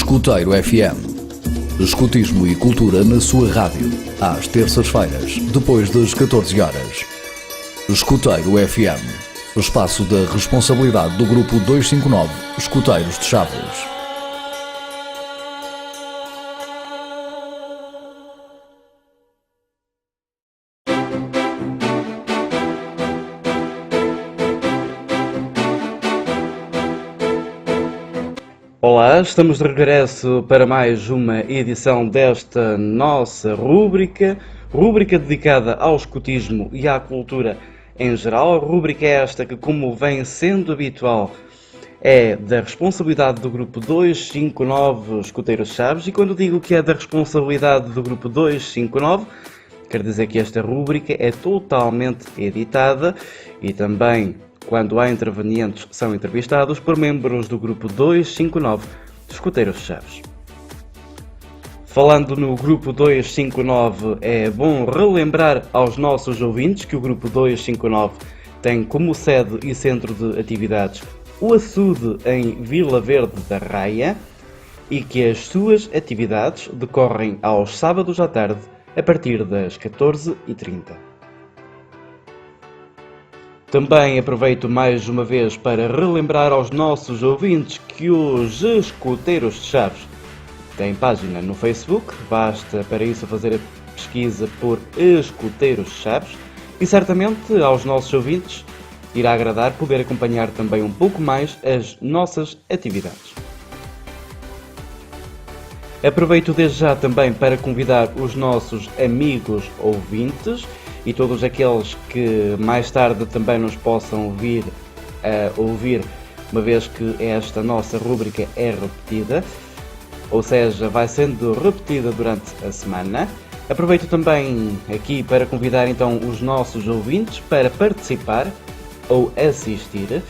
Escuteiro FM. Escutismo e cultura na sua rádio, às terças-feiras, depois das 14 horas. Escuteiro FM. Espaço da responsabilidade do Grupo 259 Escuteiros de Chaves. Olá, estamos de regresso para mais uma edição desta nossa rúbrica dedicada ao escutismo e à cultura em geral. A rúbrica esta que, como vem sendo habitual, é da responsabilidade do Grupo 259 Escuteiros Chaves, e quando digo que é da responsabilidade do Grupo 259, quer dizer que esta rúbrica é totalmente editada e também, quando há intervenientes, são entrevistados por membros do Grupo 259 Escuteiros Chaves. Falando no Grupo 259, é bom relembrar aos nossos ouvintes que o Grupo 259 tem como sede e centro de atividades o açude em Vila Verde da Raia e que as suas atividades decorrem aos sábados à tarde a partir das 14h30. Também aproveito mais uma vez para relembrar aos nossos ouvintes que os Escuteiros de Chaves têm página no Facebook, basta para isso fazer a pesquisa por Escuteiros de Chaves, e certamente aos nossos ouvintes irá agradar poder acompanhar também um pouco mais as nossas atividades. Aproveito desde já também para convidar os nossos amigos ouvintes e todos aqueles que mais tarde também nos possam vir a ouvir, uma vez que esta nossa rúbrica é repetida, ou seja, vai sendo repetida durante a semana. Aproveito também aqui para convidar então os nossos ouvintes para participar ou assistir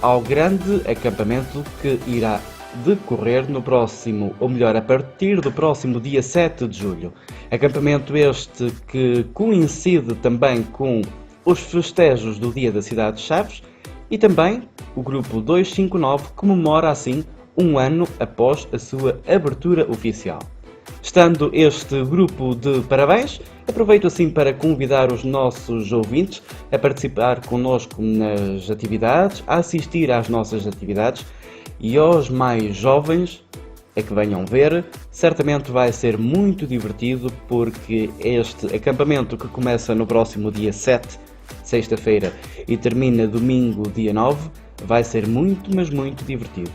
ao grande acampamento que irá decorrer no próximo, ou melhor, a partir do próximo dia 7 de julho. Acampamento este que coincide também com os festejos do Dia da Cidade de Chaves, e também o Grupo 259 comemora assim um ano após a sua abertura oficial. Estando este grupo de parabéns, aproveito assim para convidar os nossos ouvintes a participar connosco nas atividades, a assistir às nossas atividades, e aos mais jovens a que venham ver. Certamente vai ser muito divertido, porque este acampamento, que começa no próximo dia 7, sexta-feira, e termina domingo, dia 9, vai ser muito, mas muito divertido.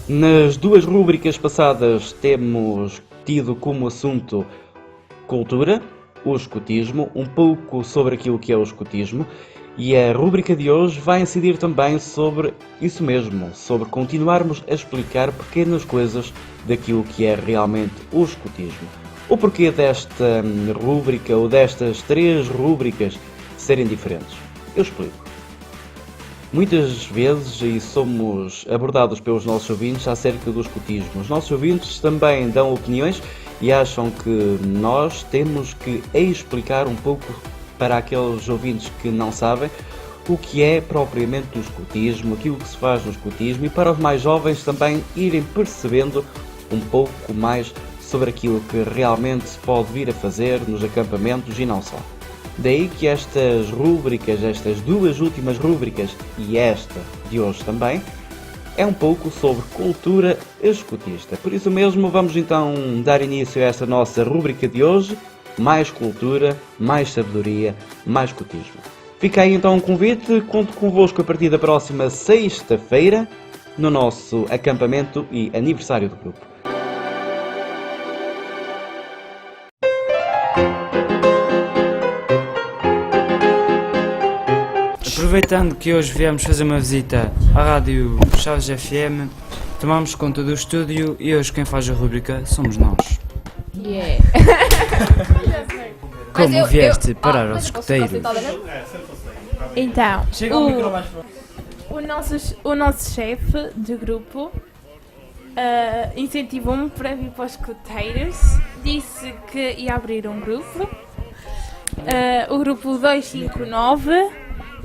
Nas duas rúbricas passadas temos tido como assunto cultura, o escutismo, um pouco sobre aquilo que é o escutismo, e a rúbrica de hoje vai incidir também sobre isso mesmo, sobre continuarmos a explicar pequenas coisas daquilo que é realmente o escutismo. O porquê desta rúbrica, ou destas três rúbricas, serem diferentes? Eu explico. Muitas vezes, e somos abordados pelos nossos ouvintes acerca do escutismo, os nossos ouvintes também dão opiniões e acham que nós temos que explicar um pouco para aqueles ouvintes que não sabem o que é propriamente o escutismo, aquilo que se faz no escutismo, e para os mais jovens também irem percebendo um pouco mais sobre aquilo que realmente se pode vir a fazer nos acampamentos e não só. Daí que estas rúbricas, estas duas últimas rúbricas e esta de hoje também, é um pouco sobre cultura escutista. Por isso mesmo, vamos então dar início a esta nossa rúbrica de hoje: mais cultura, mais sabedoria, mais escutismo. Fica aí então um convite, conto convosco a partir da próxima sexta-feira, no nosso acampamento e aniversário do grupo. Aproveitando que hoje viemos fazer uma visita à Rádio Chaves FM, tomamos conta do estúdio e hoje quem faz a rúbrica somos nós. Yeah. Como vieste parar aos escuteiros? Então, o nosso chefe de grupo incentivou-me para vir para os escuteiros, disse que ia abrir um grupo, o grupo 259,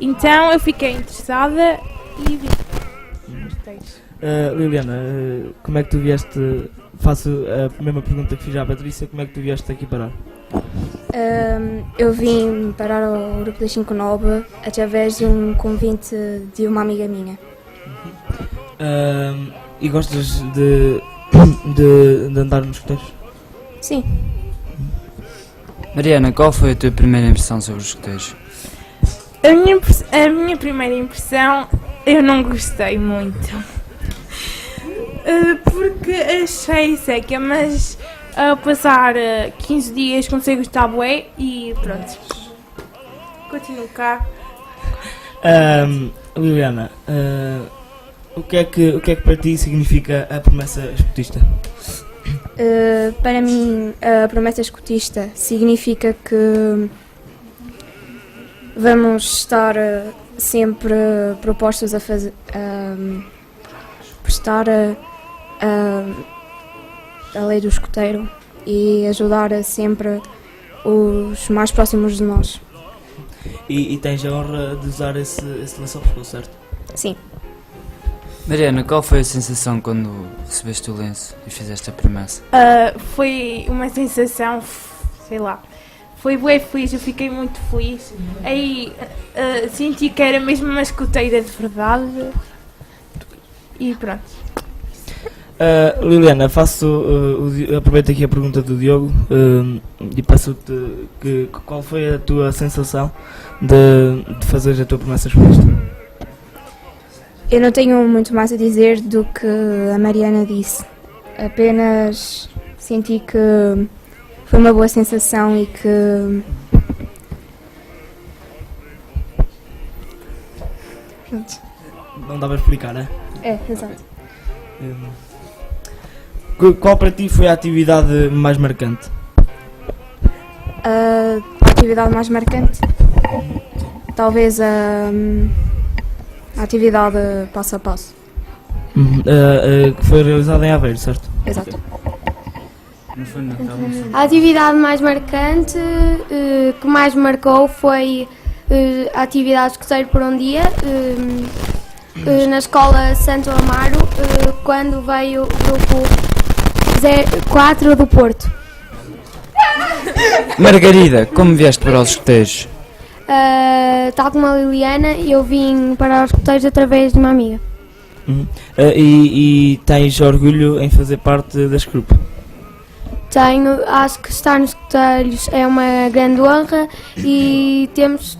então eu fiquei interessada e vim. escuteiros. Liliana, como é que tu vieste, faço a mesma pergunta que fiz à Patrícia, como é que tu vieste aqui parar? Eu vim parar ao grupo das 59 através de um convite de uma amiga minha. E gostas de andar nos escuteiros? Sim. Mariana, qual foi a tua primeira impressão sobre os escuteiros? A minha primeira impressão, eu não gostei muito. Porque achei seca, mas a passar 15 dias comecei a gostar bué e pronto. Continuo cá. Liliana, o que é que para ti significa a promessa escutista? Para mim, a promessa escutista significa que vamos estar sempre propostos a fazer, prestar a lei do escuteiro e ajudar sempre os mais próximos de nós. E tens a honra de usar esse lençol, certo? Sim. Mariana, qual foi a sensação quando recebeste o lenço e fizeste a promessa? Foi uma sensação, sei lá, foi bué feliz, eu fiquei muito feliz. Aí senti que era mesmo uma escuteira de verdade e pronto. Liliana, aproveito aqui a pergunta do Diogo e peço-te qual foi a tua sensação de fazer a tua promessa escutista? Eu não tenho muito mais a dizer do que a Mariana disse. Apenas senti que foi uma boa sensação e que... Não dá para explicar, é? É, exato. Qual para ti foi a atividade mais marcante? A atividade mais marcante? Talvez a atividade passo a passo. Que foi realizada em Aveiro, certo? Exato. Não foi na A atividade mais marcante que mais me marcou foi a atividade escoteiro por um dia na escola Santo Amaro, quando veio o grupo 4 do Porto. Margarida, como vieste para os escuteiros? Tal como a Liliana, eu vim para os escuteiros através de uma amiga. E tens orgulho em fazer parte deste grupo? Acho que estar nos escuteiros é uma grande honra e temos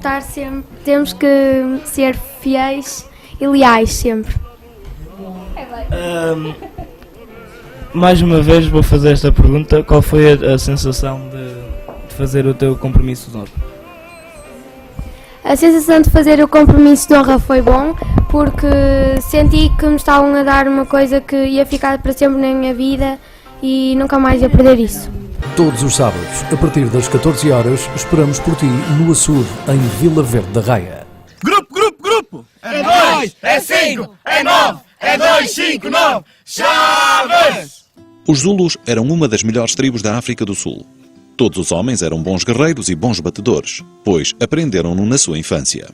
que ser fiéis e leais sempre. Mais uma vez vou fazer esta pergunta: qual foi a sensação de fazer o teu compromisso de honra? A sensação de fazer o compromisso de honra foi bom, porque senti que me estavam a dar uma coisa que ia ficar para sempre na minha vida e nunca mais ia perder isso. Todos os sábados, a partir das 14 horas, esperamos por ti no Açude, em Vila Verde da Raia. Grupo! É 2, é 5, é 9, é 2, 5, 9, Chaves! Os Zulus eram uma das melhores tribos da África do Sul. Todos os homens eram bons guerreiros e bons batedores, pois aprenderam-no na sua infância.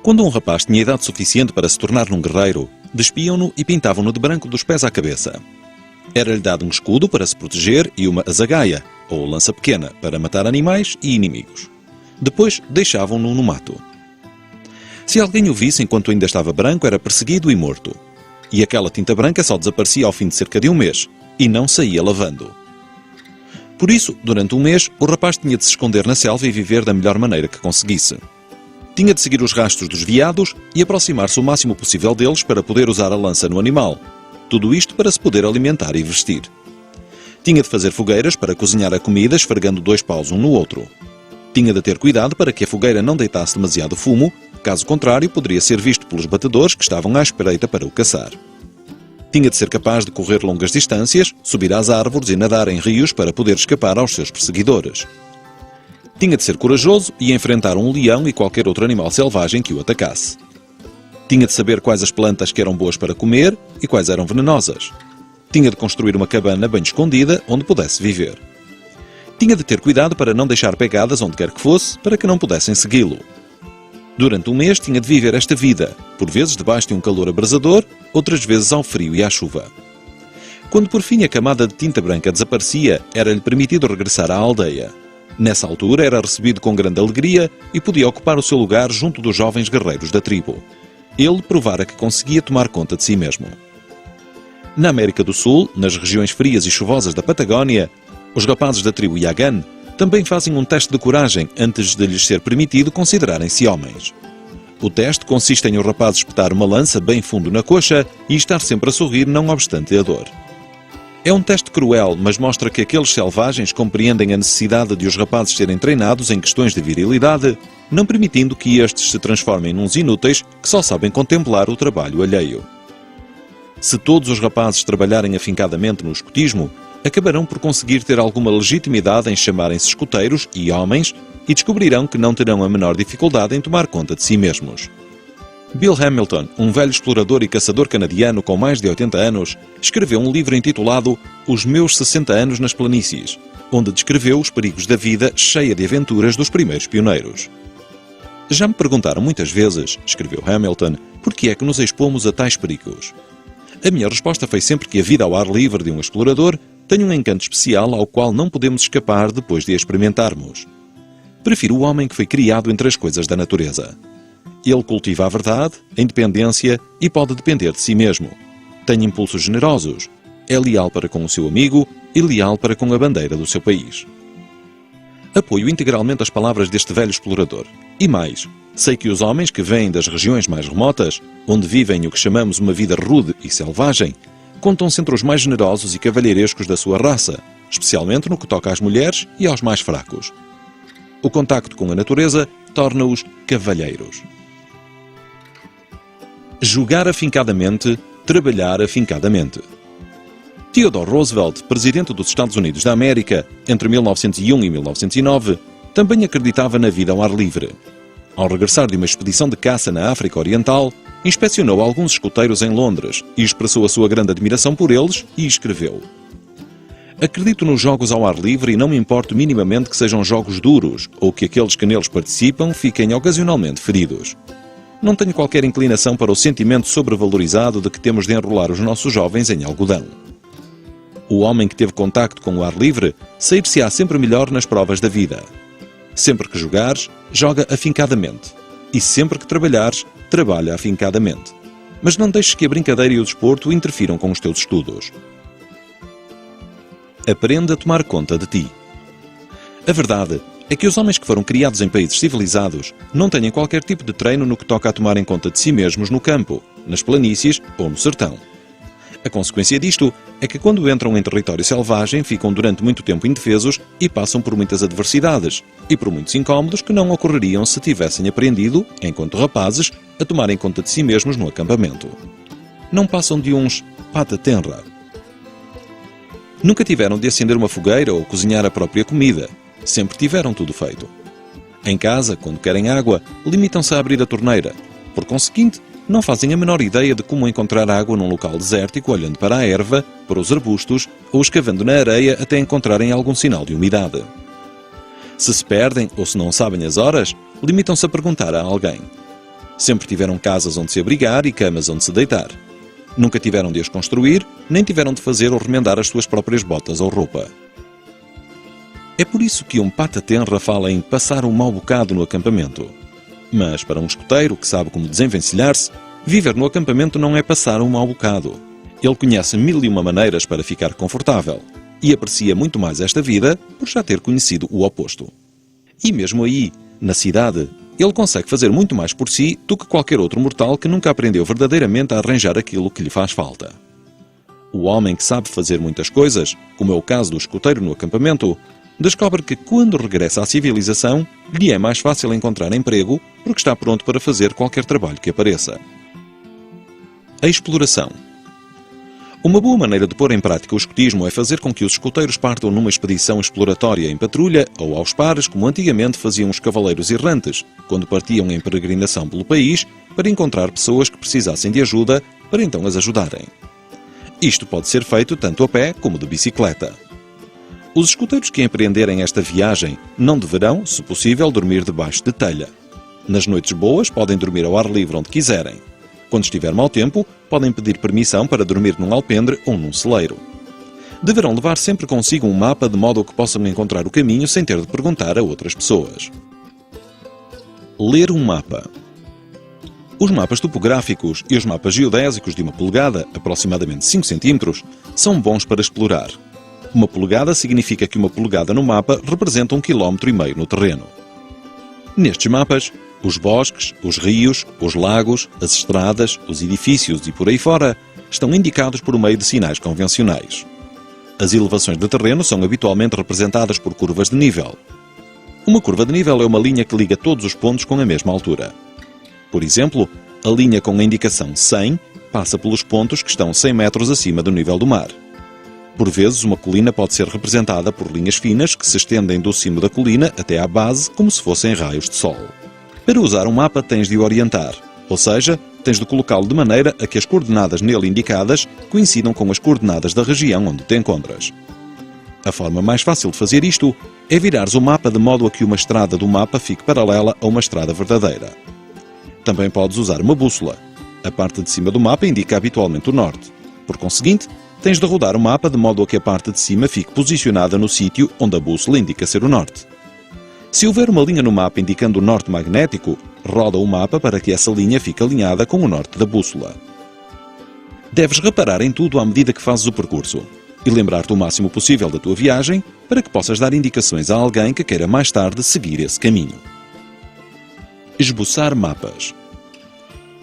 Quando um rapaz tinha idade suficiente para se tornar um guerreiro, despiam-no e pintavam-no de branco dos pés à cabeça. Era-lhe dado um escudo para se proteger e uma azagaia, ou lança pequena, para matar animais e inimigos. Depois deixavam-no no mato. Se alguém o visse enquanto ainda estava branco, era perseguido e morto. E aquela tinta branca só desaparecia ao fim de cerca de um mês, e não saía lavando. Por isso, durante um mês, o rapaz tinha de se esconder na selva e viver da melhor maneira que conseguisse. Tinha de seguir os rastros dos veados e aproximar-se o máximo possível deles para poder usar a lança no animal. Tudo isto para se poder alimentar e vestir. Tinha de fazer fogueiras para cozinhar a comida esfregando 2 paus um no outro. Tinha de ter cuidado para que a fogueira não deitasse demasiado fumo, caso contrário poderia ser visto pelos batedores que estavam à espreita para o caçar. Tinha de ser capaz de correr longas distâncias, subir às árvores e nadar em rios para poder escapar aos seus perseguidores. Tinha de ser corajoso e enfrentar um leão e qualquer outro animal selvagem que o atacasse. Tinha de saber quais as plantas que eram boas para comer e quais eram venenosas. Tinha de construir uma cabana bem escondida onde pudesse viver. Tinha de ter cuidado para não deixar pegadas onde quer que fosse, para que não pudessem segui-lo. Durante um mês tinha de viver esta vida, por vezes debaixo de um calor abrasador, outras vezes ao frio e à chuva. Quando por fim a camada de tinta branca desaparecia, era-lhe permitido regressar à aldeia. Nessa altura era recebido com grande alegria e podia ocupar o seu lugar junto dos jovens guerreiros da tribo. Ele provara que conseguia tomar conta de si mesmo. Na América do Sul, nas regiões frias e chuvosas da Patagónia, os rapazes da tribo Yagan também fazem um teste de coragem antes de lhes ser permitido considerarem-se homens. O teste consiste em os rapazes espetar uma lança bem fundo na coxa e estar sempre a sorrir, não obstante a dor. É um teste cruel, mas mostra que aqueles selvagens compreendem a necessidade de os rapazes serem treinados em questões de virilidade, não permitindo que estes se transformem nuns inúteis que só sabem contemplar o trabalho alheio. Se todos os rapazes trabalharem afincadamente no escotismo, acabarão por conseguir ter alguma legitimidade em chamarem-se escoteiros e homens e descobrirão que não terão a menor dificuldade em tomar conta de si mesmos. Bill Hamilton, um velho explorador e caçador canadiano com mais de 80 anos, escreveu um livro intitulado Os Meus 60 Anos nas Planícies, onde descreveu os perigos da vida cheia de aventuras dos primeiros pioneiros. Já me perguntaram muitas vezes, escreveu Hamilton, por que é que nos expomos a tais perigos? A minha resposta foi sempre que a vida ao ar livre de um explorador tem um encanto especial ao qual não podemos escapar depois de a experimentarmos. Prefiro o homem que foi criado entre as coisas da natureza. Ele cultiva a verdade, a independência e pode depender de si mesmo. Tem impulsos generosos, é leal para com o seu amigo e leal para com a bandeira do seu país. Apoio integralmente as palavras deste velho explorador. E mais, sei que os homens que vêm das regiões mais remotas, onde vivem o que chamamos uma vida rude e selvagem, contam-se entre os mais generosos e cavalheirescos da sua raça, especialmente no que toca às mulheres e aos mais fracos. O contacto com a natureza torna-os cavalheiros. Jogar afincadamente, trabalhar afincadamente. Theodore Roosevelt, presidente dos Estados Unidos da América, entre 1901 e 1909, também acreditava na vida ao ar livre. Ao regressar de uma expedição de caça na África Oriental, inspecionou alguns escoteiros em Londres e expressou a sua grande admiração por eles e escreveu: Acredito nos jogos ao ar livre e não me importo minimamente que sejam jogos duros ou que aqueles que neles participam fiquem ocasionalmente feridos. Não tenho qualquer inclinação para o sentimento sobrevalorizado de que temos de enrolar os nossos jovens em algodão. O homem que teve contacto com o ar livre sair-se-á sempre melhor nas provas da vida. Sempre que jogares, joga afincadamente. E sempre que trabalhares, trabalha afincadamente. Mas não deixes que a brincadeira e o desporto interfiram com os teus estudos. Aprenda a tomar conta de ti. A verdade é que os homens que foram criados em países civilizados não têm qualquer tipo de treino no que toca a tomarem conta de si mesmos no campo, nas planícies ou no sertão. A consequência disto é que quando entram em território selvagem ficam durante muito tempo indefesos e passam por muitas adversidades e por muitos incómodos que não ocorreriam se tivessem aprendido, enquanto rapazes, a tomarem conta de si mesmos no acampamento. Não passam de uns pata tenra. Nunca tiveram de acender uma fogueira ou cozinhar a própria comida. Sempre tiveram tudo feito. Em casa, quando querem água, limitam-se a abrir a torneira. Por conseguinte, não fazem a menor ideia de como encontrar água num local desértico olhando para a erva, para os arbustos ou escavando na areia até encontrarem algum sinal de umidade. Se perdem ou se não sabem as horas, limitam-se a perguntar a alguém. Sempre tiveram casas onde se abrigar e camas onde se deitar. Nunca tiveram de as construir, nem tiveram de fazer ou remendar as suas próprias botas ou roupa. É por isso que um pata tenra fala em passar um mau bocado no acampamento. Mas para um escoteiro que sabe como desenvencilhar-se, viver no acampamento não é passar um mau bocado. Ele conhece 1001 maneiras para ficar confortável e aprecia muito mais esta vida por já ter conhecido o oposto. E mesmo aí, na cidade, ele consegue fazer muito mais por si do que qualquer outro mortal que nunca aprendeu verdadeiramente a arranjar aquilo que lhe faz falta. O homem que sabe fazer muitas coisas, como é o caso do escoteiro no acampamento, descobre que quando regressa à civilização, lhe é mais fácil encontrar emprego porque está pronto para fazer qualquer trabalho que apareça. A exploração. Uma boa maneira de pôr em prática o escotismo é fazer com que os escoteiros partam numa expedição exploratória em patrulha ou aos pares, como antigamente faziam os cavaleiros errantes, quando partiam em peregrinação pelo país para encontrar pessoas que precisassem de ajuda para então as ajudarem. Isto pode ser feito tanto a pé como de bicicleta. Os escoteiros que empreenderem esta viagem não deverão, se possível, dormir debaixo de telha. Nas noites boas, podem dormir ao ar livre onde quiserem. Quando estiver mau tempo, podem pedir permissão para dormir num alpendre ou num celeiro. Deverão levar sempre consigo um mapa de modo a que possam encontrar o caminho sem ter de perguntar a outras pessoas. Ler um mapa. Os mapas topográficos e os mapas geodésicos de 1 polegada, aproximadamente 5 cm, são bons para explorar. 1 polegada significa que 1 polegada no mapa representa 1,5 km no terreno. Nestes mapas, os bosques, os rios, os lagos, as estradas, os edifícios e por aí fora estão indicados por meio de sinais convencionais. As elevações de terreno são habitualmente representadas por curvas de nível. Uma curva de nível é uma linha que liga todos os pontos com a mesma altura. Por exemplo, a linha com a indicação 100 passa pelos pontos que estão 100 metros acima do nível do mar. Por vezes, uma colina pode ser representada por linhas finas que se estendem do cimo da colina até à base como se fossem raios de sol. Para usar um mapa tens de o orientar, ou seja, tens de colocá-lo de maneira a que as coordenadas nele indicadas coincidam com as coordenadas da região onde te encontras. A forma mais fácil de fazer isto é virares o mapa de modo a que uma estrada do mapa fique paralela a uma estrada verdadeira. Também podes usar uma bússola. A parte de cima do mapa indica habitualmente o norte. Por conseguinte, tens de rodar o mapa de modo a que a parte de cima fique posicionada no sítio onde a bússola indica ser o norte. Se houver uma linha no mapa indicando o norte magnético, roda o mapa para que essa linha fique alinhada com o norte da bússola. Deves reparar em tudo à medida que fazes o percurso e lembrar-te o máximo possível da tua viagem para que possas dar indicações a alguém que queira mais tarde seguir esse caminho. Esboçar mapas.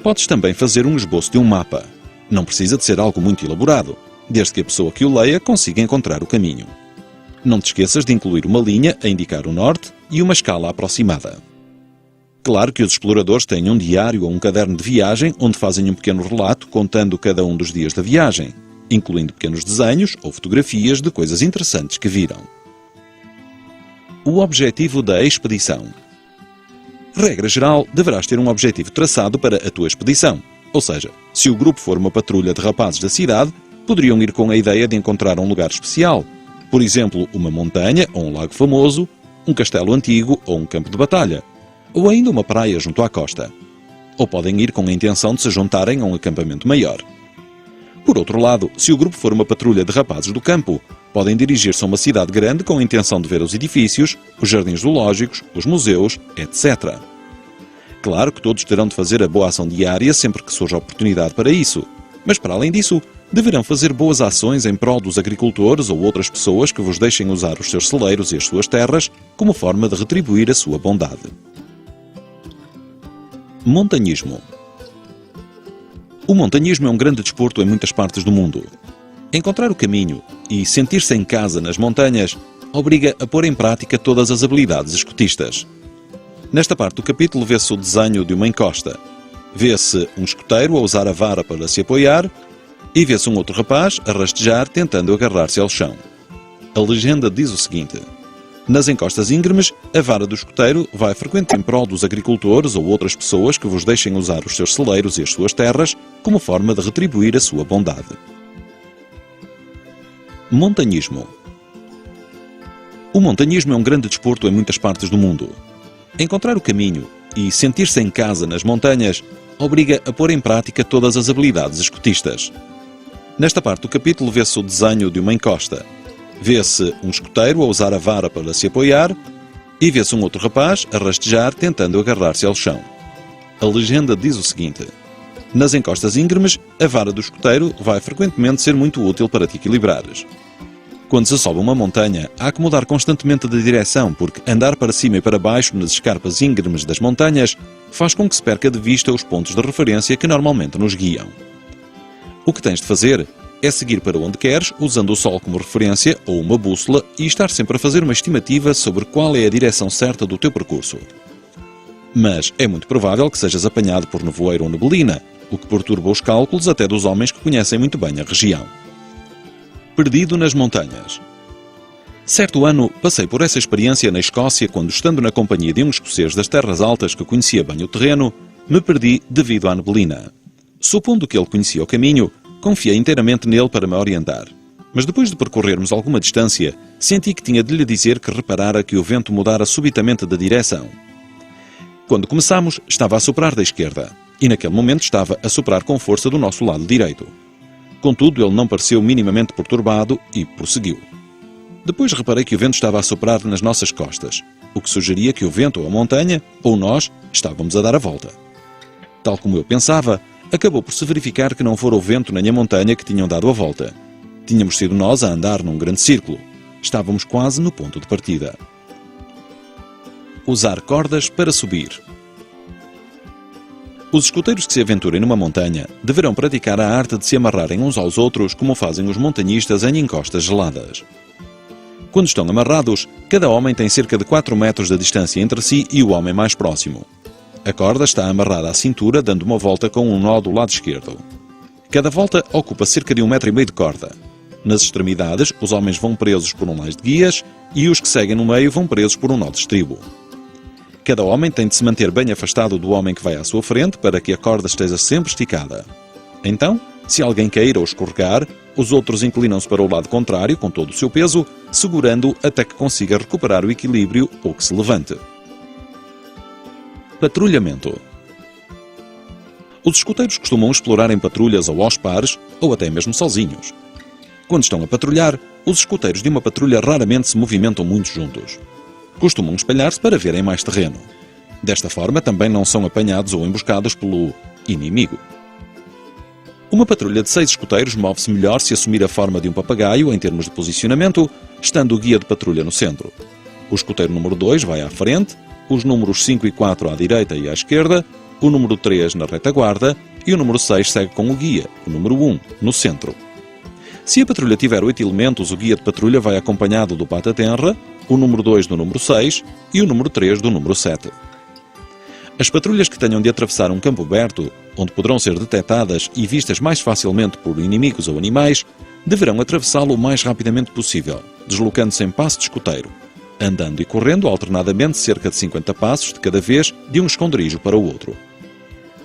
Podes também fazer um esboço de um mapa. Não precisa de ser algo muito elaborado, desde que a pessoa que o leia consiga encontrar o caminho. Não te esqueças de incluir uma linha a indicar o norte e uma escala aproximada. Claro que os exploradores têm um diário ou um caderno de viagem onde fazem um pequeno relato contando cada um dos dias da viagem, incluindo pequenos desenhos ou fotografias de coisas interessantes que viram. O objetivo da expedição. Regra geral, deverás ter um objetivo traçado para a tua expedição. Ou seja, se o grupo for uma patrulha de rapazes da cidade, poderiam ir com a ideia de encontrar um lugar especial. Por exemplo, uma montanha ou um lago famoso, um castelo antigo ou um campo de batalha, ou ainda uma praia junto à costa. Ou podem ir com a intenção de se juntarem a um acampamento maior. Por outro lado, se o grupo for uma patrulha de rapazes do campo, podem dirigir-se a uma cidade grande com a intenção de ver os edifícios, os jardins zoológicos, os museus, etc. Claro que todos terão de fazer a boa ação diária sempre que surja oportunidade para isso, mas para além disso, deverão fazer boas ações em prol dos agricultores ou outras pessoas que vos deixem usar os seus celeiros e as suas terras como forma de retribuir a sua bondade. Montanhismo. O montanhismo é um grande desporto em muitas partes do mundo. Encontrar o caminho e sentir-se em casa nas montanhas obriga a pôr em prática todas as habilidades escotistas. Nesta parte do capítulo vê-se o desenho de uma encosta. Vê-se um escoteiro a usar a vara para se apoiar e vê-se um outro rapaz a rastejar tentando agarrar-se ao chão. A legenda diz o seguinte: nas encostas íngremes, a vara do escoteiro vai frequentemente em prol dos agricultores ou outras pessoas que vos deixem usar os seus celeiros e as suas terras como forma de retribuir a sua bondade. Montanhismo. O montanhismo é um grande desporto em muitas partes do mundo. Encontrar o caminho e sentir-se em casa nas montanhas obriga a pôr em prática todas as habilidades escotistas. Nesta parte do capítulo vê-se o desenho de uma encosta. Vê-se um escoteiro a usar a vara para se apoiar e vê-se um outro rapaz a rastejar tentando agarrar-se ao chão. A legenda diz o seguinte: nas encostas íngremes, a vara do escoteiro vai frequentemente ser muito útil para te equilibrares. Quando se sobe uma montanha, há que mudar constantemente de direção, porque andar para cima e para baixo nas escarpas íngremes das montanhas faz com que se perca de vista os pontos de referência que normalmente nos guiam. O que tens de fazer é seguir para onde queres, usando o sol como referência ou uma bússola e estar sempre a fazer uma estimativa sobre qual é a direção certa do teu percurso. Mas é muito provável que sejas apanhado por nevoeiro ou neblina, o que perturba os cálculos até dos homens que conhecem muito bem a região. Perdido nas montanhas. Certo ano, passei por essa experiência na Escócia quando, estando na companhia de um escocês das terras altas que conhecia bem o terreno, me perdi devido à neblina. Supondo que ele conhecia o caminho, confiei inteiramente nele para me orientar. Mas depois de percorrermos alguma distância, senti que tinha de lhe dizer que reparara que o vento mudara subitamente de direção. Quando começámos, estava a soprar da esquerda, e naquele momento estava a soprar com força do nosso lado direito. Contudo, ele não pareceu minimamente perturbado e prosseguiu. Depois reparei que o vento estava a soprar nas nossas costas, o que sugeria que o vento ou a montanha, ou nós, estávamos a dar a volta. Tal como eu pensava, acabou por se verificar que não fora o vento nem a montanha que tinham dado a volta. Tínhamos sido nós a andar num grande círculo. Estávamos quase no ponto de partida. Usar cordas para subir. Os escuteiros que se aventurem numa montanha deverão praticar a arte de se amarrarem uns aos outros como fazem os montanhistas em encostas geladas. Quando estão amarrados, cada homem tem cerca de 4 metros de distância entre si e o homem mais próximo. A corda está amarrada à cintura, dando uma volta com um nó do lado esquerdo. Cada volta ocupa cerca de 1,5 metros de corda. Nas extremidades, os homens vão presos por um lás de guias e os que seguem no meio vão presos por um nó de estribo. Cada homem tem de se manter bem afastado do homem que vai à sua frente para que a corda esteja sempre esticada. Então, se alguém cair ou escorregar, os outros inclinam-se para o lado contrário com todo o seu peso, segurando-o até que consiga recuperar o equilíbrio ou que se levante. Patrulhamento. Os escuteiros costumam explorar em patrulhas ou aos pares, ou até mesmo sozinhos. Quando estão a patrulhar, os escuteiros de uma patrulha raramente se movimentam muito juntos. Costumam espalhar-se para verem mais terreno. Desta forma, também não são apanhados ou emboscados pelo inimigo. Uma patrulha de 6 escuteiros move-se melhor se assumir a forma de um papagaio em termos de posicionamento, estando o guia de patrulha no centro. O escuteiro número 2 vai à frente, os números 5 e 4 à direita e à esquerda, o número 3 na retaguarda e o número 6 segue com o guia, o número 1, no centro. Se a patrulha tiver 8 elementos, o guia de patrulha vai acompanhado do pata-tenra, o número 2 do número 6 e o número 3 do número 7. As patrulhas que tenham de atravessar um campo aberto, onde poderão ser detectadas e vistas mais facilmente por inimigos ou animais, deverão atravessá-lo o mais rapidamente possível, deslocando-se em passo de escuteiro, andando e correndo alternadamente cerca de 50 passos de cada vez de um esconderijo para o outro.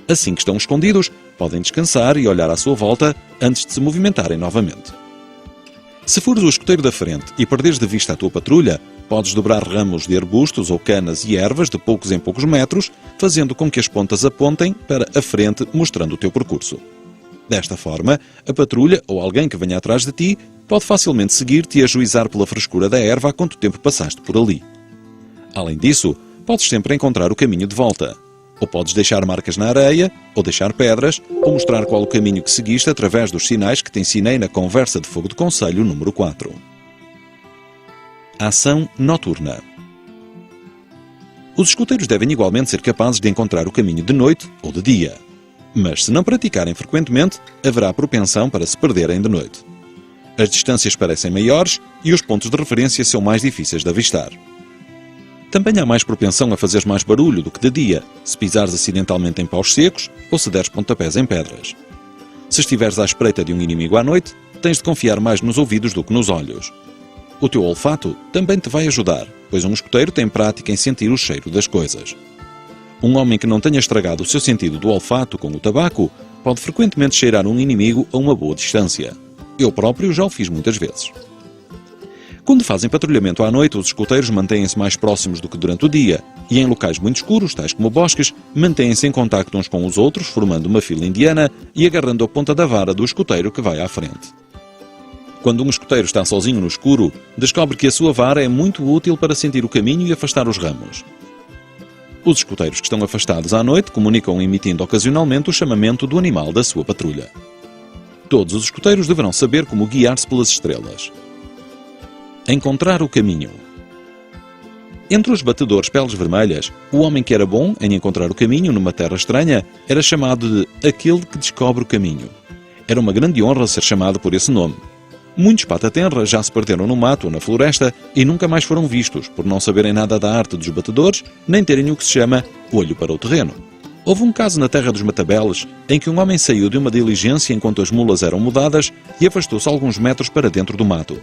Assim que estão escondidos, podem descansar e olhar à sua volta antes de se movimentarem novamente. Se fores o escuteiro da frente e perderes de vista a tua patrulha, podes dobrar ramos de arbustos ou canas e ervas de poucos em poucos metros, fazendo com que as pontas apontem para a frente, mostrando o teu percurso. Desta forma, a patrulha ou alguém que venha atrás de ti pode facilmente seguir-te e ajuizar pela frescura da erva há quanto tempo passaste por ali. Além disso, podes sempre encontrar o caminho de volta. Ou podes deixar marcas na areia, ou deixar pedras, ou mostrar qual o caminho que seguiste através dos sinais que te ensinei na conversa de fogo de conselho número 4. Ação noturna. Os escuteiros devem igualmente ser capazes de encontrar o caminho de noite ou de dia. Mas se não praticarem frequentemente, haverá propensão para se perderem de noite. As distâncias parecem maiores e os pontos de referência são mais difíceis de avistar. Também há mais propensão a fazeres mais barulho do que de dia, se pisares acidentalmente em paus secos ou se deres pontapés em pedras. Se estiveres à espreita de um inimigo à noite, tens de confiar mais nos ouvidos do que nos olhos. O teu olfato também te vai ajudar, pois um escuteiro tem prática em sentir o cheiro das coisas. Um homem que não tenha estragado o seu sentido do olfato com o tabaco pode frequentemente cheirar um inimigo a uma boa distância. Eu próprio já o fiz muitas vezes. Quando fazem patrulhamento à noite, os escuteiros mantêm-se mais próximos do que durante o dia, e em locais muito escuros, tais como bosques, mantêm-se em contacto uns com os outros, formando uma fila indiana e agarrando a ponta da vara do escuteiro que vai à frente. Quando um escuteiro está sozinho no escuro, descobre que a sua vara é muito útil para sentir o caminho e afastar os ramos. Os escuteiros que estão afastados à noite comunicam emitindo ocasionalmente o chamamento do animal da sua patrulha. Todos os escuteiros deverão saber como guiar-se pelas estrelas. Encontrar o caminho. Entre os batedores peles vermelhas, o homem que era bom em encontrar o caminho numa terra estranha era chamado de aquele que descobre o caminho. Era uma grande honra ser chamado por esse nome. Muitos pata-tenra já se perderam no mato ou na floresta e nunca mais foram vistos, por não saberem nada da arte dos batedores, nem terem o que se chama olho para o terreno. Houve um caso na terra dos Matabeles, em que um homem saiu de uma diligência enquanto as mulas eram mudadas e afastou-se alguns metros para dentro do mato.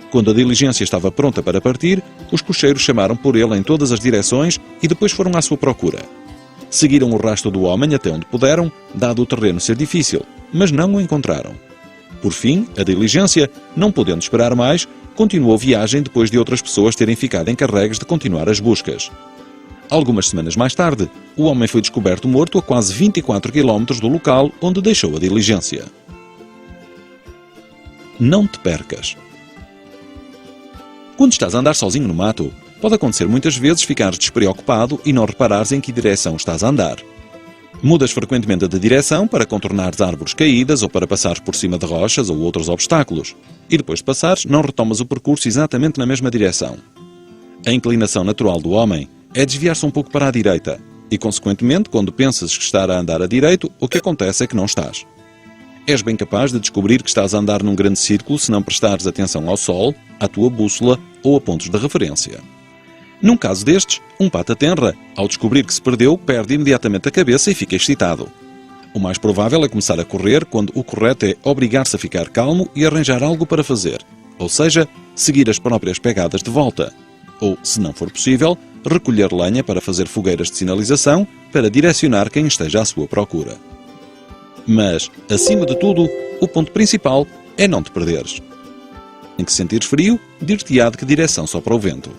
Quando a diligência estava pronta para partir, os cocheiros chamaram por ele em todas as direções e depois foram à sua procura. Seguiram o rastro do homem até onde puderam, dado o terreno ser difícil, mas não o encontraram. Por fim, a diligência, não podendo esperar mais, continuou a viagem depois de outras pessoas terem ficado encarregues de continuar as buscas. Algumas semanas mais tarde, o homem foi descoberto morto a quase 24 km do local onde deixou a diligência. Não te percas. Quando estás a andar sozinho no mato, pode acontecer muitas vezes ficares despreocupado e não reparares em que direção estás a andar. Mudas frequentemente de direção para contornares árvores caídas ou para passares por cima de rochas ou outros obstáculos. E depois de passares, não retomas o percurso exatamente na mesma direção. A inclinação natural do homem é desviar-se um pouco para a direita. E, consequentemente, quando pensas que estás a andar a direito, o que acontece é que não estás. És bem capaz de descobrir que estás a andar num grande círculo se não prestares atenção ao sol, à tua bússola ou a pontos de referência. Num caso destes, um pata tenra, ao descobrir que se perdeu, perde imediatamente a cabeça e fica excitado. O mais provável é começar a correr quando o correto é obrigar-se a ficar calmo e arranjar algo para fazer, ou seja, seguir as próprias pegadas de volta. Ou, se não for possível, recolher lenha para fazer fogueiras de sinalização para direcionar quem esteja à sua procura. Mas, acima de tudo, o ponto principal é não te perderes. Em que sentires frio, dir-te-á de que direção sopra o vento.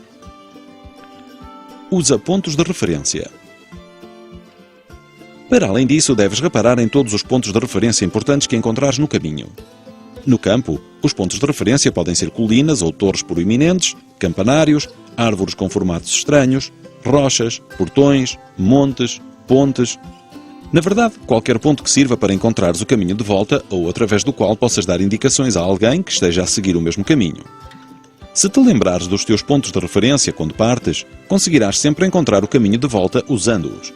Usa pontos de referência. Para além disso, deves reparar em todos os pontos de referência importantes que encontrares no caminho. No campo, os pontos de referência podem ser colinas ou torres proeminentes, campanários, árvores com formatos estranhos, rochas, portões, montes, pontes. Na verdade, qualquer ponto que sirva para encontrares o caminho de volta ou através do qual possas dar indicações a alguém que esteja a seguir o mesmo caminho. Se te lembrares dos teus pontos de referência quando partes, conseguirás sempre encontrar o caminho de volta usando-os.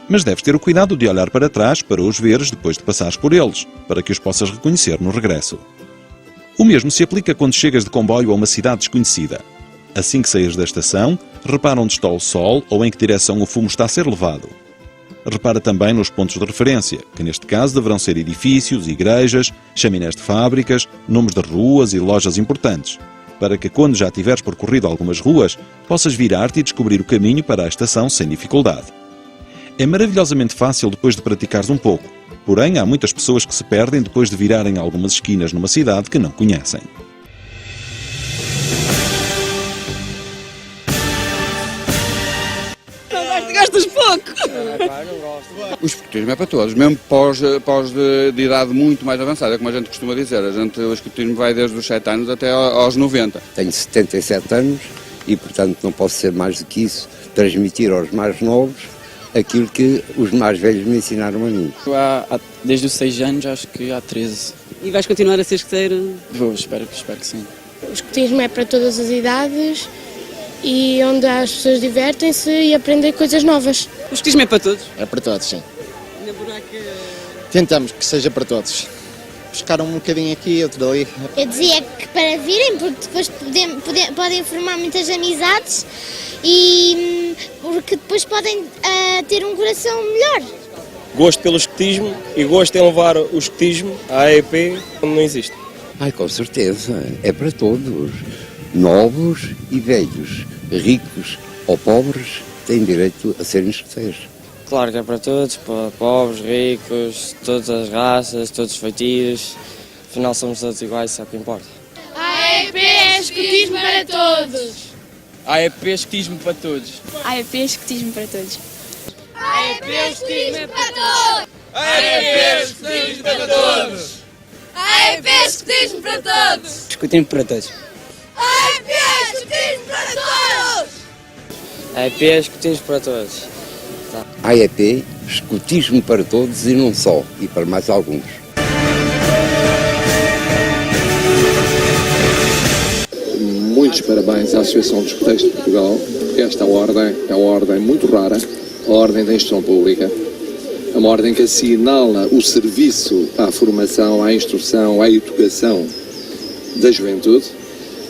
Mas deves ter o cuidado de olhar para trás para os veres depois de passares por eles, para que os possas reconhecer no regresso. O mesmo se aplica quando chegas de comboio a uma cidade desconhecida. Assim que saias da estação, repara onde está o sol ou em que direção o fumo está a ser levado. Repara também nos pontos de referência, que neste caso deverão ser edifícios, igrejas, chaminés de fábricas, nomes de ruas e lojas importantes, para que quando já tiveres percorrido algumas ruas, possas virar-te e descobrir o caminho para a estação sem dificuldade. É maravilhosamente fácil depois de praticares um pouco, porém há muitas pessoas que se perdem depois de virarem algumas esquinas numa cidade que não conhecem. Gastas pouco! O escotismo é para todos, mesmo pós de idade muito mais avançada, como a gente costuma dizer. O escotismo vai desde os 7 anos até aos 90. Tenho 77 anos e, portanto, não posso ser mais do que isso, transmitir aos mais novos aquilo que os mais velhos me ensinaram a mim. Desde os 6 anos, acho que há 13. E vais continuar a ser escoteiro? Vou, espero que sim. O escotismo é para todas as idades e onde as pessoas divertem-se e aprendem coisas novas. O escotismo é para todos? É para todos, sim. Na buraca... Tentamos que seja para todos. Buscar um bocadinho aqui, outro ali. Eu dizia que para virem, porque depois podem formar muitas amizades e porque depois podem ter um coração melhor. Gosto pelo escotismo e gosto em levar o escotismo à AEP onde não existe. Com certeza, é para todos. Novos e velhos, ricos ou pobres, têm direito a serem escoteiros. Claro que é para todos, para pobres, ricos, todas as raças, todos os feitios. Afinal somos todos iguais, isso é o que importa. AEP é escotismo para todos. AEP é escotismo para todos. AEP é escotismo para todos. AEP é escotismo para todos. AEP é escotismo para todos. AEP é escotismo para todos. Escotismo para todos. AEP é escotismo para todos. AEP é escotismo para todos. AEP, escotismo para todos e não só, e para mais alguns. Muitos parabéns à Associação dos Escoteiros de Portugal. Esta ordem é uma ordem muito rara, a ordem da instrução pública. É uma ordem que assinala o serviço à formação, à instrução, à educação da juventude.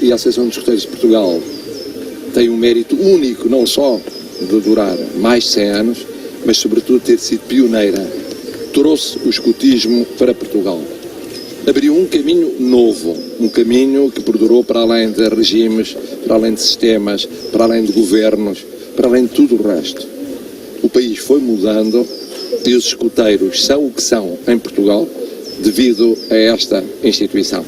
E a Associação dos Escoteiros de Portugal tem um mérito único, não só de durar mais de 100 anos, mas sobretudo ter sido pioneira, trouxe o escotismo para Portugal. Abriu um caminho novo, um caminho que perdurou para além de regimes, para além de sistemas, para além de governos, para além de tudo o resto. O país foi mudando e os escoteiros são o que são em Portugal devido a esta instituição.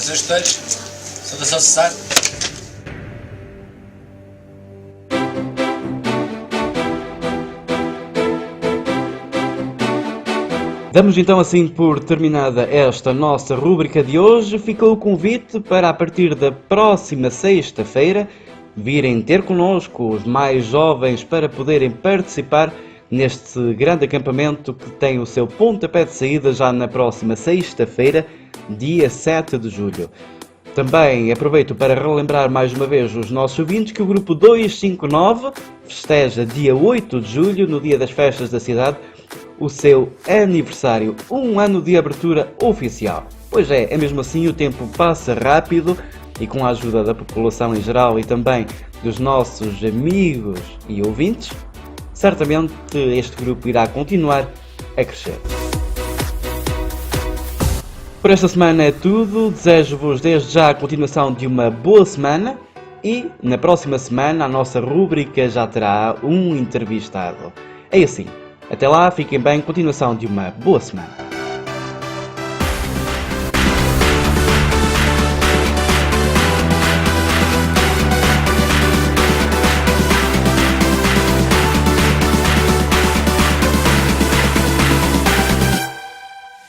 Saudações escuteiros, saudação Cessar. Damos então assim por terminada esta nossa rúbrica de hoje. Fica o convite para, a partir da próxima sexta-feira, virem ter connosco os mais jovens para poderem participar neste grande acampamento que tem o seu pontapé de saída já na próxima sexta-feira, dia 7 de julho. Também aproveito para relembrar mais uma vez os nossos ouvintes que o grupo 259 festeja dia 8 de julho, no dia das festas da cidade, o seu aniversário, 1 ano de abertura oficial. Pois é mesmo assim, o tempo passa rápido e com a ajuda da população em geral e também dos nossos amigos e ouvintes, certamente este grupo irá continuar a crescer. Por esta semana é tudo, desejo-vos desde já a continuação de uma boa semana e na próxima semana a nossa rúbrica já terá um entrevistado. É assim. Até lá, fiquem bem, continuação de uma boa semana.